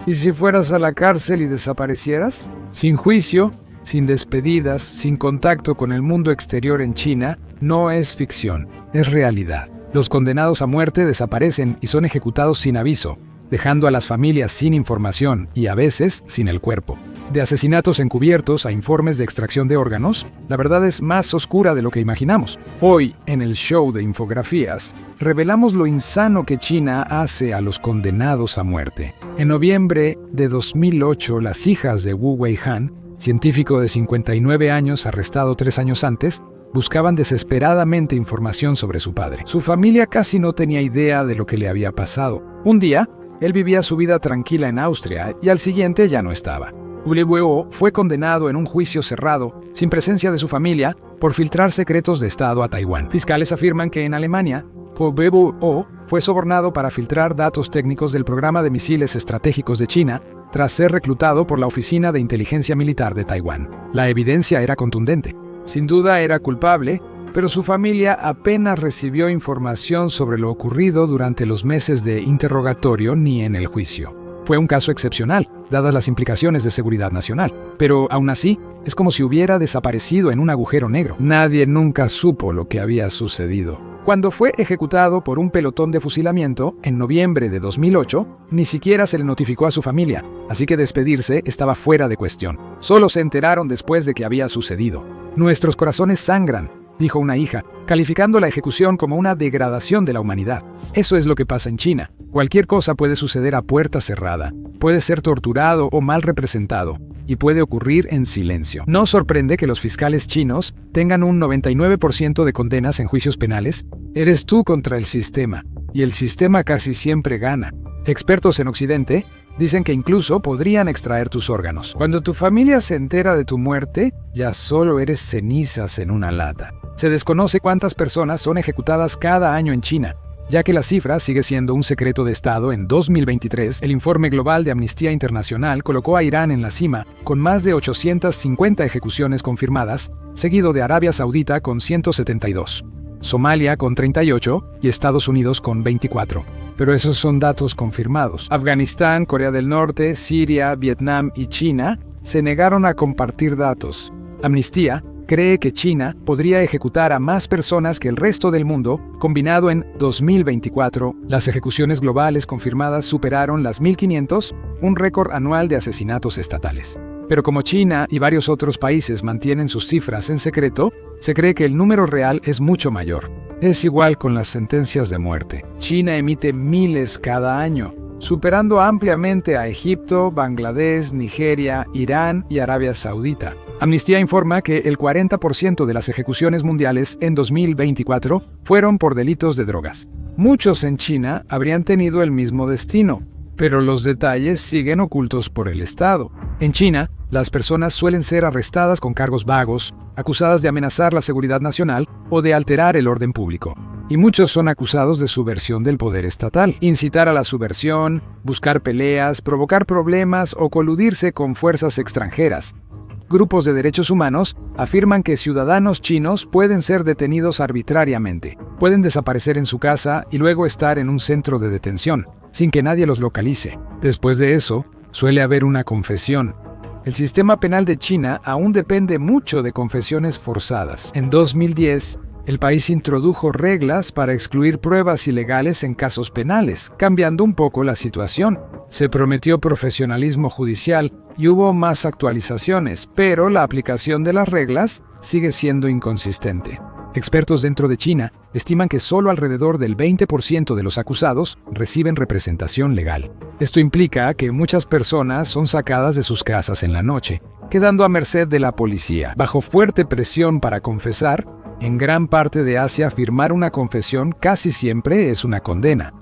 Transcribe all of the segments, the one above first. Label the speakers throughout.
Speaker 1: ¿Y si fueras a la cárcel y desaparecieras? Sin juicio, sin despedidas, sin contacto con el mundo exterior en China, no es ficción, es realidad. Los condenados a muerte desaparecen y son ejecutados sin aviso, dejando a las familias sin información y a veces sin el cuerpo. De asesinatos encubiertos a informes de extracción de órganos, la verdad es más oscura de lo que imaginamos. Hoy, en el show de infografías, revelamos lo insano que China hace a los condenados a muerte. En noviembre de 2008, las hijas de Wu Weihan, científico de 59 años arrestado 3 años antes, buscaban desesperadamente información sobre su padre. Su familia casi no tenía idea de lo que le había pasado. Un día, él vivía su vida tranquila en Austria y al siguiente ya no estaba. Wu fue condenado en un juicio cerrado, sin presencia de su familia, por filtrar secretos de Estado a Taiwán. Fiscales afirman que en Alemania, Wu fue sobornado para filtrar datos técnicos del programa de misiles estratégicos de China, tras ser reclutado por la Oficina de Inteligencia Militar de Taiwán. La evidencia era contundente. Sin duda era culpable, pero su familia apenas recibió información sobre lo ocurrido durante los meses de interrogatorio ni en el juicio. Fue un caso excepcional, dadas las implicaciones de seguridad nacional. Pero aún así, es como si hubiera desaparecido en un agujero negro. Nadie nunca supo lo que había sucedido. Cuando fue ejecutado por un pelotón de fusilamiento, en noviembre de 2008, ni siquiera se le notificó a su familia, así que despedirse estaba fuera de cuestión. Solo se enteraron después de que había sucedido. Nuestros corazones sangran, dijo una hija, calificando la ejecución como una degradación de la humanidad. Eso es lo que pasa en China. Cualquier cosa puede suceder a puerta cerrada, puede ser torturado o mal representado, y puede ocurrir en silencio. No sorprende que los fiscales chinos tengan un 99% de condenas en juicios penales. Eres tú contra el sistema, y el sistema casi siempre gana. Expertos en Occidente dicen que incluso podrían extraer tus órganos. Cuando tu familia se entera de tu muerte, ya solo eres cenizas en una lata. Se desconoce cuántas personas son ejecutadas cada año en China, ya que la cifra sigue siendo un secreto de Estado. En 2023, el informe global de Amnistía Internacional colocó a Irán en la cima, con más de 850 ejecuciones confirmadas, seguido de Arabia Saudita con 172, Somalia con 38 y Estados Unidos con 24. Pero esos son datos confirmados. Afganistán, Corea del Norte, Siria, Vietnam y China se negaron a compartir datos. Amnistía cree que China podría ejecutar a más personas que el resto del mundo, combinado en 2024. Las ejecuciones globales confirmadas superaron las 1.500, un récord anual de asesinatos estatales. Pero como China y varios otros países mantienen sus cifras en secreto, se cree que el número real es mucho mayor. Es igual con las sentencias de muerte. China emite miles cada año, superando ampliamente a Egipto, Bangladesh, Nigeria, Irán y Arabia Saudita. Amnistía informa que el 40% de las ejecuciones mundiales en 2024 fueron por delitos de drogas. Muchos en China habrían tenido el mismo destino, pero los detalles siguen ocultos por el Estado. En China, las personas suelen ser arrestadas con cargos vagos, acusadas de amenazar la seguridad nacional o de alterar el orden público. Y muchos son acusados de subversión del poder estatal, incitar a la subversión, buscar peleas, provocar problemas o coludirse con fuerzas extranjeras. Grupos de derechos humanos afirman que ciudadanos chinos pueden ser detenidos arbitrariamente, pueden desaparecer en su casa y luego estar en un centro de detención, sin que nadie los localice. Después de eso, suele haber una confesión. El sistema penal de China aún depende mucho de confesiones forzadas. En 2010, el país introdujo reglas para excluir pruebas ilegales en casos penales, cambiando un poco la situación. Se prometió profesionalismo judicial y hubo más actualizaciones, pero la aplicación de las reglas sigue siendo inconsistente. Expertos dentro de China estiman que solo alrededor del 20% de los acusados reciben representación legal. Esto implica que muchas personas son sacadas de sus casas en la noche, quedando a merced de la policía. Bajo fuerte presión para confesar, en gran parte de Asia firmar una confesión casi siempre es una condena.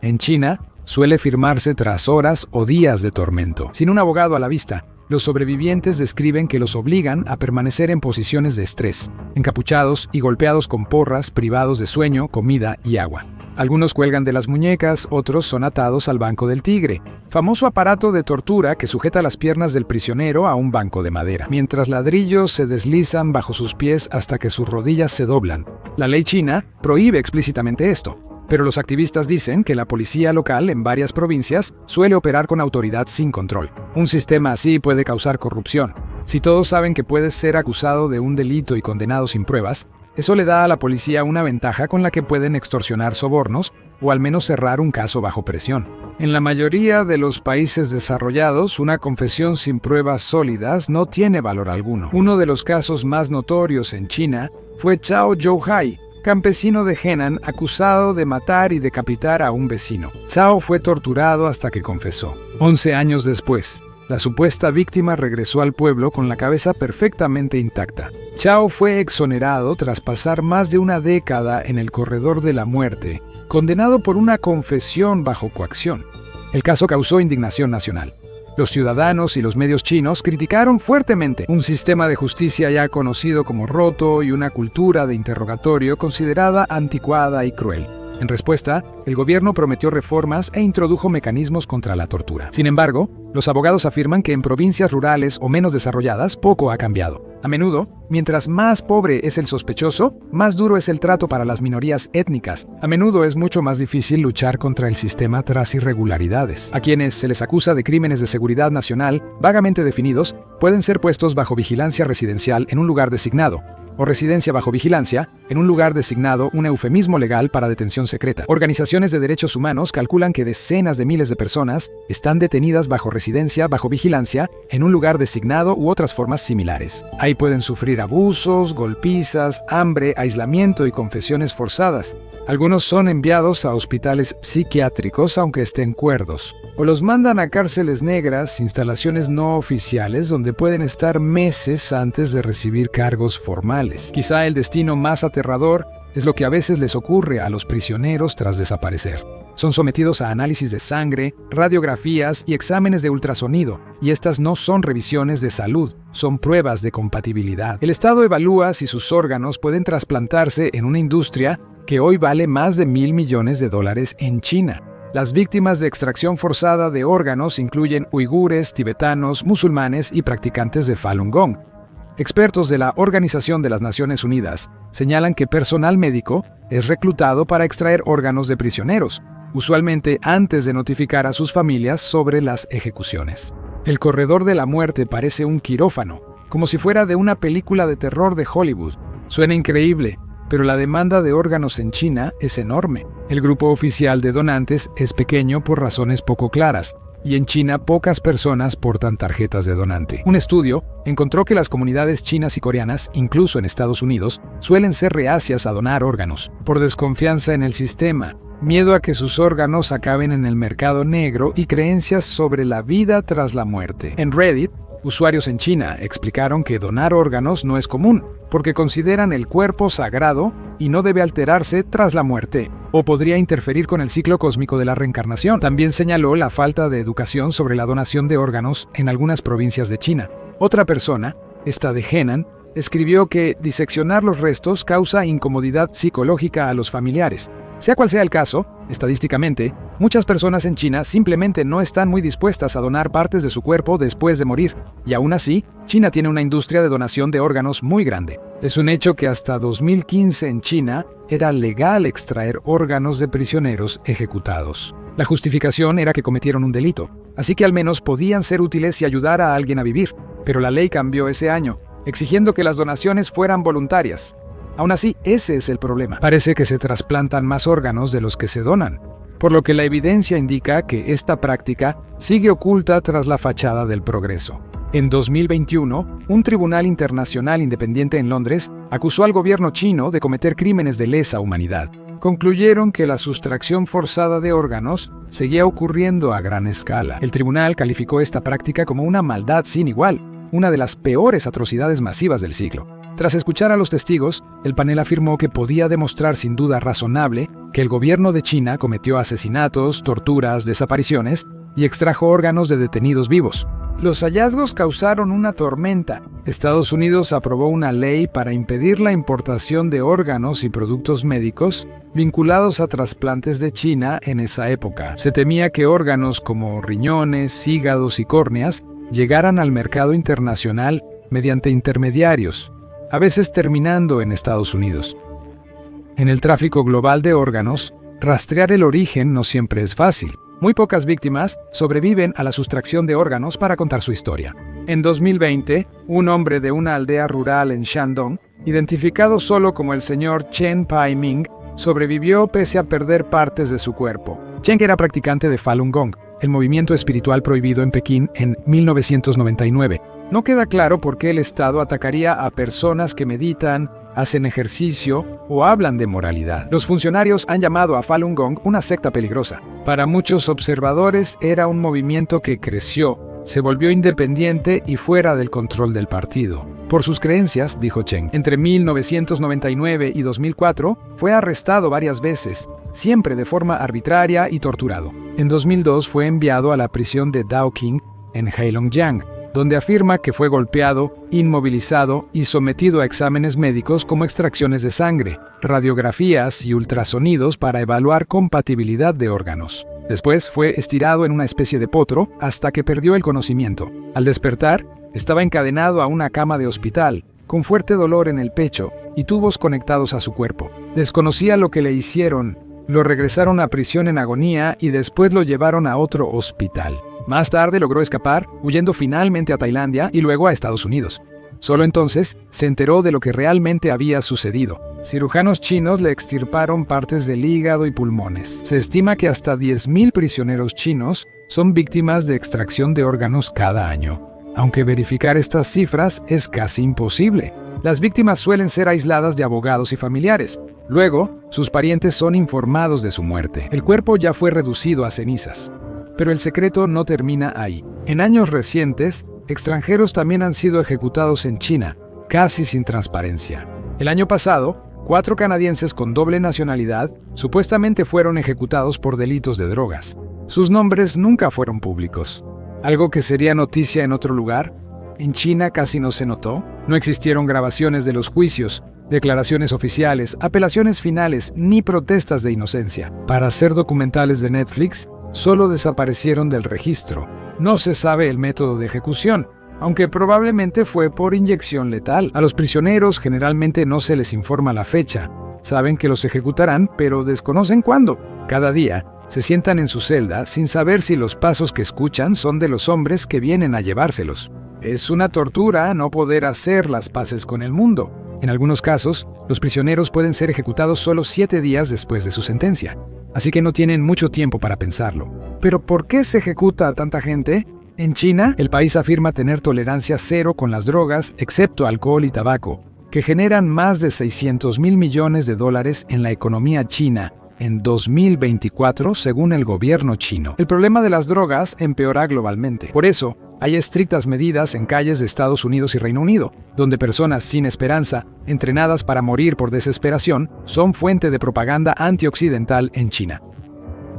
Speaker 1: En China, suele firmarse tras horas o días de tormento. Sin un abogado a la vista, los sobrevivientes describen que los obligan a permanecer en posiciones de estrés, encapuchados y golpeados con porras, privados de sueño, comida y agua. Algunos cuelgan de las muñecas, otros son atados al banco del tigre, famoso aparato de tortura que sujeta las piernas del prisionero a un banco de madera, mientras ladrillos se deslizan bajo sus pies hasta que sus rodillas se doblan. La ley china prohíbe explícitamente esto, Pero los activistas dicen que la policía local en varias provincias suele operar con autoridad sin control. Un sistema así puede causar corrupción. Si todos saben que puedes ser acusado de un delito y condenado sin pruebas, eso le da a la policía una ventaja con la que pueden extorsionar sobornos o al menos cerrar un caso bajo presión. En la mayoría de los países desarrollados, una confesión sin pruebas sólidas no tiene valor alguno. Uno de los casos más notorios en China fue Zhao Zhouhai, campesino de Henan acusado de matar y decapitar a un vecino. Zhao fue torturado hasta que confesó. 11 años después, la supuesta víctima regresó al pueblo con la cabeza perfectamente intacta. Zhao fue exonerado tras pasar más de una década en el corredor de la muerte, condenado por una confesión bajo coacción. El caso causó indignación nacional. Los ciudadanos y los medios chinos criticaron fuertemente un sistema de justicia ya conocido como roto y una cultura de interrogatorio considerada anticuada y cruel. En respuesta, el gobierno prometió reformas e introdujo mecanismos contra la tortura. Sin embargo, los abogados afirman que en provincias rurales o menos desarrolladas poco ha cambiado. A menudo, mientras más pobre es el sospechoso, más duro es el trato para las minorías étnicas. A menudo es mucho más difícil luchar contra el sistema tras irregularidades. A quienes se les acusa de crímenes de seguridad nacional vagamente definidos, pueden ser puestos bajo vigilancia residencial en un lugar designado, o residencia bajo vigilancia, en un lugar designado, un eufemismo legal para detención secreta. Organizaciones de derechos humanos calculan que decenas de miles de personas están detenidas bajo residencia bajo vigilancia, en un lugar designado u otras formas similares. Ahí pueden sufrir abusos, golpizas, hambre, aislamiento y confesiones forzadas. Algunos son enviados a hospitales psiquiátricos aunque estén cuerdos, o los mandan a cárceles negras, instalaciones no oficiales donde pueden estar meses antes de recibir cargos formales. Quizá el destino más aterrador es lo que a veces les ocurre a los prisioneros tras desaparecer. Son sometidos a análisis de sangre, radiografías y exámenes de ultrasonido, y estas no son revisiones de salud, son pruebas de compatibilidad. El Estado evalúa si sus órganos pueden trasplantarse en una industria que hoy vale más de $1.000 millones en China. Las víctimas de extracción forzada de órganos incluyen uigures, tibetanos, musulmanes y practicantes de Falun Gong. Expertos de la Organización de las Naciones Unidas señalan que personal médico es reclutado para extraer órganos de prisioneros, usualmente antes de notificar a sus familias sobre las ejecuciones. El corredor de la muerte parece un quirófano, como si fuera de una película de terror de Hollywood. Suena increíble, pero la demanda de órganos en China es enorme. El grupo oficial de donantes es pequeño por razones poco claras, y en China pocas personas portan tarjetas de donante. Un estudio encontró que las comunidades chinas y coreanas, incluso en Estados Unidos, suelen ser reacias a donar órganos, por desconfianza en el sistema, miedo a que sus órganos acaben en el mercado negro y creencias sobre la vida tras la muerte. En Reddit, usuarios en China explicaron que donar órganos no es común, porque consideran el cuerpo sagrado y no debe alterarse tras la muerte, o podría interferir con el ciclo cósmico de la reencarnación. También señaló la falta de educación sobre la donación de órganos en algunas provincias de China. Otra persona, esta de Henan, escribió que diseccionar los restos causa incomodidad psicológica a los familiares. Sea cual sea el caso, estadísticamente, muchas personas en China simplemente no están muy dispuestas a donar partes de su cuerpo después de morir, y aún así, China tiene una industria de donación de órganos muy grande. Es un hecho que hasta 2015 en China era legal extraer órganos de prisioneros ejecutados. La justificación era que cometieron un delito, así que al menos podían ser útiles y ayudar a alguien a vivir, pero la ley cambió ese año, exigiendo que las donaciones fueran voluntarias. Aún así, ese es el problema. Parece que se trasplantan más órganos de los que se donan, por lo que la evidencia indica que esta práctica sigue oculta tras la fachada del progreso. En 2021, un tribunal internacional independiente en Londres acusó al gobierno chino de cometer crímenes de lesa humanidad. Concluyeron que la sustracción forzada de órganos seguía ocurriendo a gran escala. El tribunal calificó esta práctica como una maldad sin igual, una de las peores atrocidades masivas del siglo. Tras escuchar a los testigos, el panel afirmó que podía demostrar sin duda razonable que el gobierno de China cometió asesinatos, torturas, desapariciones y extrajo órganos de detenidos vivos. Los hallazgos causaron una tormenta. Estados Unidos aprobó una ley para impedir la importación de órganos y productos médicos vinculados a trasplantes de China en esa época. Se temía que órganos como riñones, hígados y córneas llegaran al mercado internacional mediante intermediarios, a veces terminando en Estados Unidos. En el tráfico global de órganos, Rastrear el origen no siempre es fácil. Muy pocas víctimas sobreviven a la sustracción de órganos para contar su historia. En 2020, un hombre de una aldea rural en Shandong, identificado solo como el señor Chen Pai Ming, sobrevivió pese a perder partes de su cuerpo. Chen era practicante de Falun Gong, el movimiento espiritual prohibido en Pekín en 1999. No queda claro por qué el Estado atacaría a personas que meditan, hacen ejercicio o hablan de moralidad. Los funcionarios han llamado a Falun Gong una secta peligrosa. Para muchos observadores era un movimiento que creció, se volvió independiente y fuera del control del partido. Por sus creencias, dijo Chen, entre 1999 y 2004 fue arrestado varias veces, siempre de forma arbitraria y torturado. En 2002 fue enviado a la prisión de Daoqing en Heilongjiang, donde afirma que fue golpeado, inmovilizado y sometido a exámenes médicos como extracciones de sangre, radiografías y ultrasonidos para evaluar compatibilidad de órganos. Después fue estirado en una especie de potro hasta que perdió el conocimiento. Al despertar, estaba encadenado a una cama de hospital, con fuerte dolor en el pecho y tubos conectados a su cuerpo. Desconocía lo que le hicieron, lo regresaron a prisión en agonía y después lo llevaron a otro hospital. Más tarde logró escapar, huyendo finalmente a Tailandia y luego a Estados Unidos. Solo entonces se enteró de lo que realmente había sucedido. Cirujanos chinos le extirparon partes del hígado y pulmones. Se estima que hasta 10.000 prisioneros chinos son víctimas de extracción de órganos cada año. Aunque verificar estas cifras es casi imposible. Las víctimas suelen ser aisladas de abogados y familiares. Luego, sus parientes son informados de su muerte. El cuerpo ya fue reducido a cenizas. Pero el secreto no termina ahí. En años recientes, extranjeros también han sido ejecutados en China, casi sin transparencia. El año pasado, 4 canadienses con doble nacionalidad supuestamente fueron ejecutados por delitos de drogas. Sus nombres nunca fueron públicos. ¿Algo que sería noticia en otro lugar? En China casi no se notó. No existieron grabaciones de los juicios, declaraciones oficiales, apelaciones finales, ni protestas de inocencia. Para hacer documentales de Netflix, solo desaparecieron del registro. No se sabe el método de ejecución, aunque probablemente fue por inyección letal. A los prisioneros generalmente no se les informa la fecha. Saben que los ejecutarán, pero desconocen cuándo. Cada día, se sientan en su celda sin saber si los pasos que escuchan son de los hombres que vienen a llevárselos. Es una tortura no poder hacer las paces con el mundo. En algunos casos, los prisioneros pueden ser ejecutados solo 7 días después de su sentencia. Así que no tienen mucho tiempo para pensarlo. ¿Pero por qué se ejecuta a tanta gente? En China, el país afirma tener tolerancia cero con las drogas, excepto alcohol y tabaco, que generan más de $600 mil millones en la economía china en 2024, según el gobierno chino. El problema de las drogas empeora globalmente. Por eso, hay estrictas medidas en calles de Estados Unidos y Reino Unido, donde personas sin esperanza, entrenadas para morir por desesperación, son fuente de propaganda antioccidental en China.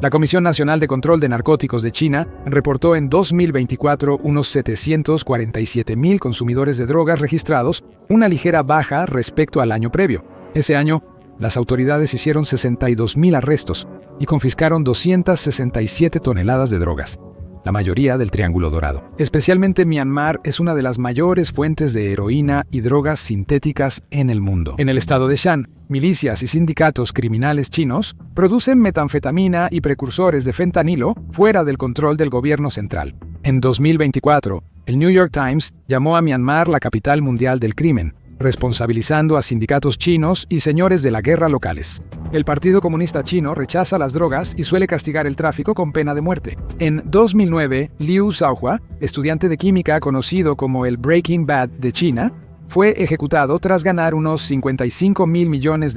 Speaker 1: La Comisión Nacional de Control de Narcóticos de China reportó en 2024 unos 747.000 consumidores de drogas registrados, una ligera baja respecto al año previo. Ese año, las autoridades hicieron 62.000 arrestos y confiscaron 267 toneladas de drogas, la mayoría del Triángulo Dorado. Especialmente Myanmar es una de las mayores fuentes de heroína y drogas sintéticas en el mundo. En el estado de Shan, milicias y sindicatos criminales chinos producen metanfetamina y precursores de fentanilo fuera del control del gobierno central. En 2024, el New York Times llamó a Myanmar la capital mundial del crimen, responsabilizando a sindicatos chinos y señores de la guerra locales. El Partido Comunista Chino rechaza las drogas y suele castigar el tráfico con pena de muerte. En 2009, Liu Shaohua, estudiante de química conocido como el Breaking Bad de China, fue ejecutado tras ganar unos $55 mil millones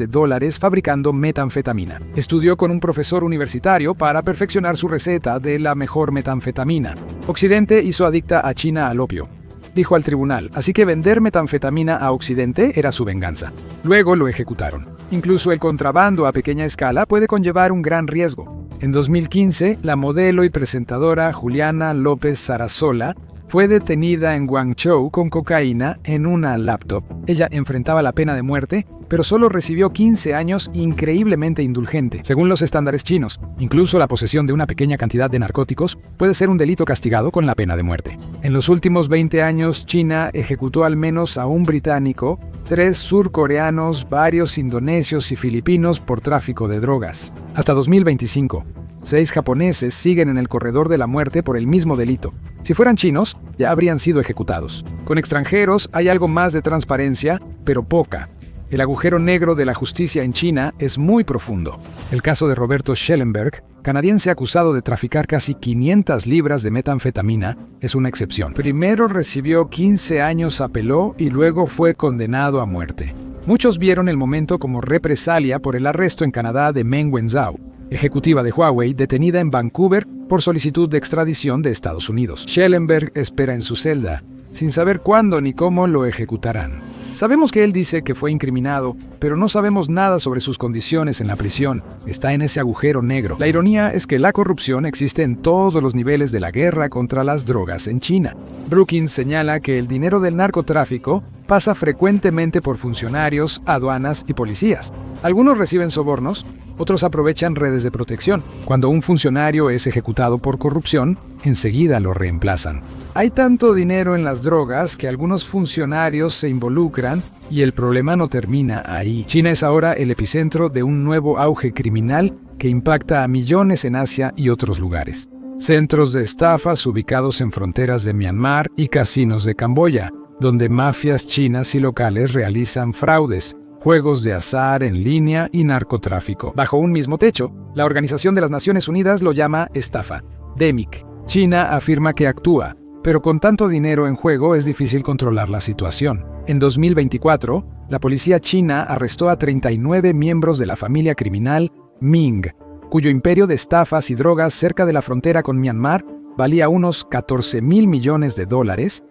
Speaker 1: fabricando metanfetamina. Estudió con un profesor universitario para perfeccionar su receta de la mejor metanfetamina. Occidente hizo adicta a China al opio, dijo al tribunal, así que vender metanfetamina a Occidente era su venganza. Luego lo ejecutaron. Incluso el contrabando a pequeña escala puede conllevar un gran riesgo. En 2015, la modelo y presentadora Juliana López Sarasola fue detenida en Guangzhou con cocaína en una laptop. Ella enfrentaba la pena de muerte, pero solo recibió 15 años increíblemente indulgente. Según los estándares chinos, incluso la posesión de una pequeña cantidad de narcóticos puede ser un delito castigado con la pena de muerte. En los últimos 20 años, China ejecutó al menos a un británico 3 surcoreanos, varios indonesios y filipinos por tráfico de drogas. Hasta 2025, 6 japoneses siguen en el corredor de la muerte por el mismo delito. Si fueran chinos, ya habrían sido ejecutados. Con extranjeros hay algo más de transparencia, pero poca. El agujero negro de la justicia en China es muy profundo. El caso de Roberto Schellenberg, canadiense acusado de traficar casi 500 libras de metanfetamina, es una excepción. Primero recibió 15 años, apeló y luego fue condenado a muerte. Muchos vieron el momento como represalia por el arresto en Canadá de Meng Wanzhou, ejecutiva de Huawei detenida en Vancouver por solicitud de extradición de Estados Unidos. Schellenberg espera en su celda, sin saber cuándo ni cómo lo ejecutarán. Sabemos que él dice que fue incriminado, pero no sabemos nada sobre sus condiciones en la prisión. Está en ese agujero negro. La ironía es que la corrupción existe en todos los niveles de la guerra contra las drogas en China. Brookings señala que el dinero del narcotráfico pasa frecuentemente por funcionarios, aduanas y policías. Algunos reciben sobornos, otros aprovechan redes de protección. Cuando un funcionario es ejecutado por corrupción, enseguida lo reemplazan. Hay tanto dinero en las drogas que algunos funcionarios se involucran y el problema no termina ahí. China es ahora el epicentro de un nuevo auge criminal que impacta a millones en Asia y otros lugares. Centros de estafas ubicados en fronteras de Myanmar y casinos de Camboya, donde mafias chinas y locales realizan fraudes, juegos de azar en línea y narcotráfico. Bajo un mismo techo, la Organización de las Naciones Unidas lo llama estafa, DMIC. China afirma que actúa, pero con tanto dinero en juego es difícil controlar la situación. En 2024, la policía china arrestó a 39 miembros de la familia criminal Ming, cuyo imperio de estafas y drogas cerca de la frontera con Myanmar valía unos $14,000 millones.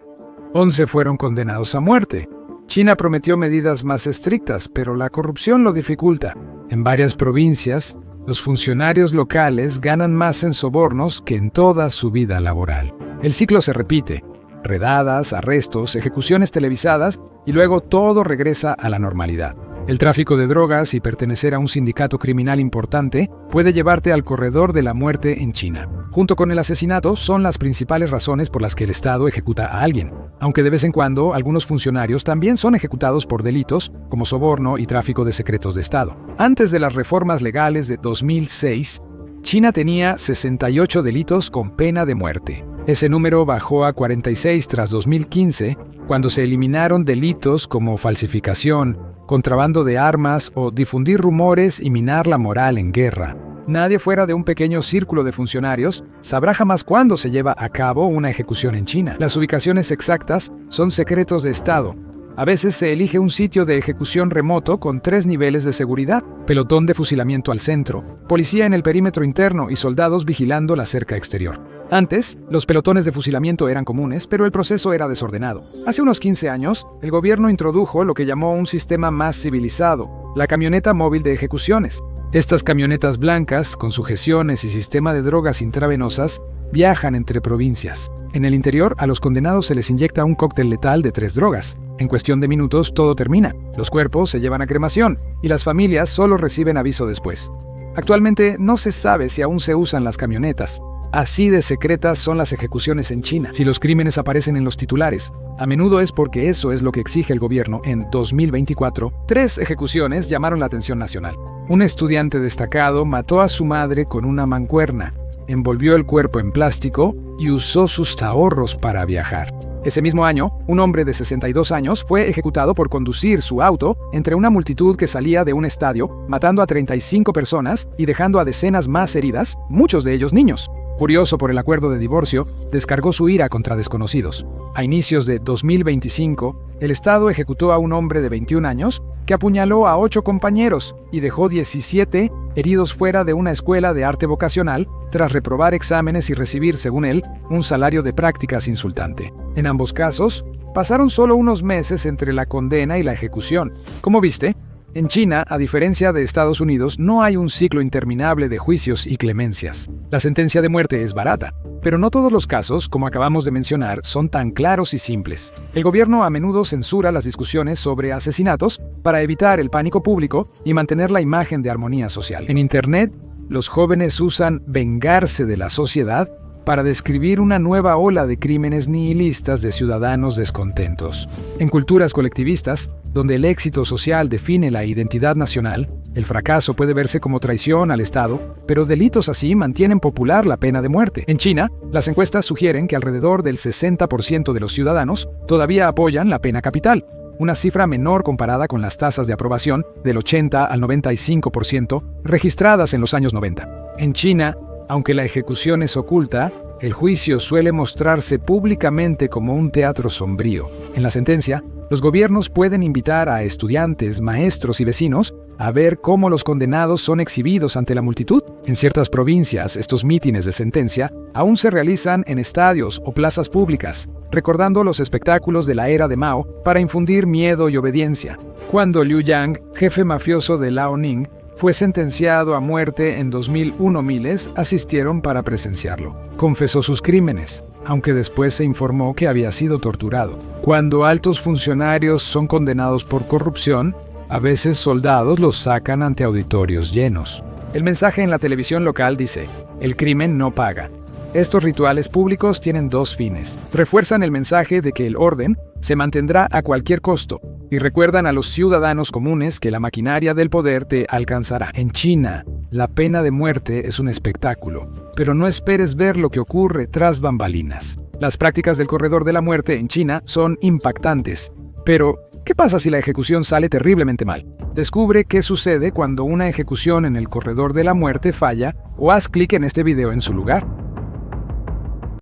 Speaker 1: 11 fueron condenados a muerte. China prometió medidas más estrictas, pero la corrupción lo dificulta. En varias provincias, los funcionarios locales ganan más en sobornos que en toda su vida laboral. El ciclo se repite: redadas, arrestos, ejecuciones televisadas y luego todo regresa a la normalidad. El tráfico de drogas y pertenecer a un sindicato criminal importante puede llevarte al corredor de la muerte en China. Junto con el asesinato, son las principales razones por las que el Estado ejecuta a alguien, aunque de vez en cuando algunos funcionarios también son ejecutados por delitos como soborno y tráfico de secretos de Estado. Antes de las reformas legales de 2006, China tenía 68 delitos con pena de muerte. Ese número bajó a 46 tras 2015, cuando se eliminaron delitos como falsificación, contrabando de armas o difundir rumores y minar la moral en guerra. Nadie fuera de un pequeño círculo de funcionarios sabrá jamás cuándo se lleva a cabo una ejecución en China. Las ubicaciones exactas son secretos de Estado. A veces se elige un sitio de ejecución remoto con 3 niveles de seguridad: pelotón de fusilamiento al centro, policía en el perímetro interno y soldados vigilando la cerca exterior. Antes, los pelotones de fusilamiento eran comunes, pero el proceso era desordenado. Hace unos 15 años, el gobierno introdujo lo que llamó un sistema más civilizado: la camioneta móvil de ejecuciones. Estas camionetas blancas, con sujeciones y sistema de drogas intravenosas, viajan entre provincias. En el interior, a los condenados se les inyecta un cóctel letal de 3 drogas. En cuestión de minutos, todo termina. Los cuerpos se llevan a cremación y las familias solo reciben aviso después. Actualmente no se sabe si aún se usan las camionetas. Así de secretas son las ejecuciones en China. Si los crímenes aparecen en los titulares, a menudo es porque eso es lo que exige el gobierno. En 2024, 3 ejecuciones llamaron la atención nacional. Un estudiante destacado mató a su madre con una mancuerna, envolvió el cuerpo en plástico y usó sus ahorros para viajar. Ese mismo año, un hombre de 62 años fue ejecutado por conducir su auto entre una multitud que salía de un estadio, matando a 35 personas y dejando a decenas más heridas, muchos de ellos niños. Furioso por el acuerdo de divorcio, descargó su ira contra desconocidos. A inicios de 2025, el Estado ejecutó a un hombre de 21 años que apuñaló a 8 compañeros y dejó 17 heridos fuera de una escuela de arte vocacional tras reprobar exámenes y recibir, según él, un salario de prácticas insultante. En ambos casos, pasaron solo unos meses entre la condena y la ejecución. Como viste, en China, a diferencia de Estados Unidos, no hay un ciclo interminable de juicios y clemencias. La sentencia de muerte es barata, pero no todos los casos, como acabamos de mencionar, son tan claros y simples. El gobierno a menudo censura las discusiones sobre asesinatos para evitar el pánico público y mantener la imagen de armonía social. En Internet, los jóvenes usan vengarse de la sociedad para describir una nueva ola de crímenes nihilistas de ciudadanos descontentos. En culturas colectivistas, donde el éxito social define la identidad nacional, el fracaso puede verse como traición al Estado, pero delitos así mantienen popular la pena de muerte. En China, las encuestas sugieren que alrededor del 60% de los ciudadanos todavía apoyan la pena capital, una cifra menor comparada con las tasas de aprobación del 80 al 95% registradas en los años 90. En China, aunque la ejecución es oculta, el juicio suele mostrarse públicamente como un teatro sombrío. En la sentencia, los gobiernos pueden invitar a estudiantes, maestros y vecinos a ver cómo los condenados son exhibidos ante la multitud. En ciertas provincias, estos mítines de sentencia aún se realizan en estadios o plazas públicas, recordando los espectáculos de la era de Mao para infundir miedo y obediencia. Cuando Liu Yang, jefe mafioso de Liaoning, fue sentenciado a muerte en 2001, miles asistieron para presenciarlo. Confesó sus crímenes, aunque después se informó que había sido torturado. Cuando altos funcionarios son condenados por corrupción, a veces soldados los sacan ante auditorios llenos. El mensaje en la televisión local dice: el crimen no paga. Estos rituales públicos tienen dos fines. Refuerzan el mensaje de que el orden se mantendrá a cualquier costo y recuerdan a los ciudadanos comunes que la maquinaria del poder te alcanzará. En China, la pena de muerte es un espectáculo, pero no esperes ver lo que ocurre tras bambalinas. Las prácticas del corredor de la muerte en China son impactantes, pero ¿qué pasa si la ejecución sale terriblemente mal? Descubre qué sucede cuando una ejecución en el corredor de la muerte falla o haz clic en este video en su lugar.